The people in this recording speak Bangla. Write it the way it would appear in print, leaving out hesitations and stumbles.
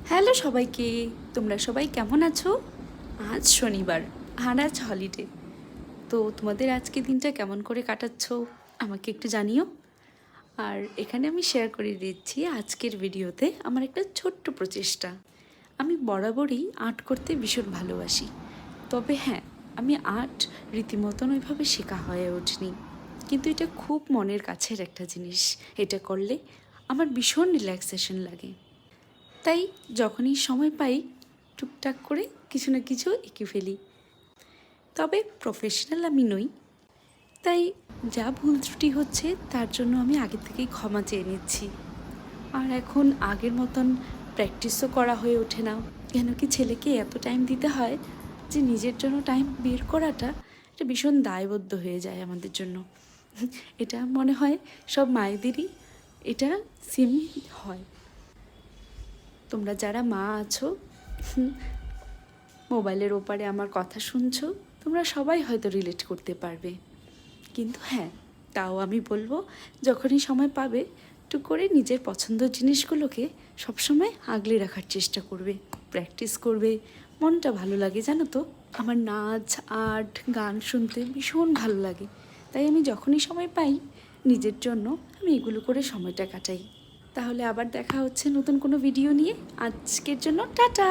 হ্যালো সবাইকে, তোমরা সবাই কেমন আছো? আজ শনিবার আর আজ হলিডে। তো তোমাদের আজকে দিনটা কেমন করে কাটাচ্ছ আমাকে একটু জানিও। আর এখানে আমি শেয়ার করে দিচ্ছি আজকের ভিডিওতে আমার একটা ছোট্ট প্রচেষ্টা। আমি বরাবরই আর্ট করতে ভীষণ ভালোবাসি, তবে হ্যাঁ, আমি আর্ট রীতিমতন ওইভাবে শেখা হয়ে ওঠেনি, কিন্তু এটা খুব মনের কাছের একটা জিনিস। এটা করলে আমার ভীষণ রিল্যাক্সেশন লাগে, তাই যখনই সময় পাই টুকটাক করে কিছু না কিছু এঁকে ফেলি। তবে প্রফেশনাল আমি নই, তাই যা ভুল ত্রুটি হচ্ছে তার জন্য আমি আগে থেকেই ক্ষমা চেয়ে নিচ্ছি। আর এখন আগের মতন প্র্যাকটিসও করা হয়ে ওঠে না, কেন কি ছেলেকে এত টাইম দিতে হয় যে নিজের জন্য টাইম বের করাটা এটা ভীষণ দায়বদ্ধ হয়ে যায় আমাদের জন্য। এটা মনে হয় সব মায়েদেরই এটা সেম হয়। তোমরা যারা মা আছো, মোবাইলের ওপারে আমার কথা শুনছো, তোমরা সবাই হয়তো রিলেট করতে পারবে। কিন্তু হ্যাঁ, তাও আমি বলবো, যখনই সময় পাবে একটু করে নিজের পছন্দের জিনিসগুলোকে সবসময় আগলে রাখার চেষ্টা করবে, প্র্যাকটিস করবে। মনটা ভালো লাগে জানো তো। আমার নাচ, আর্ট, গান শুনতে ভীষণ ভালো লাগে, তাই আমি যখনই সময় পাই নিজের জন্য আমি এগুলো করে সময়টা কাটাই। তাহলে আবার দেখা হচ্ছে নতুন কোনো ভিডিও নিয়ে। আজকের জন্য টাটা।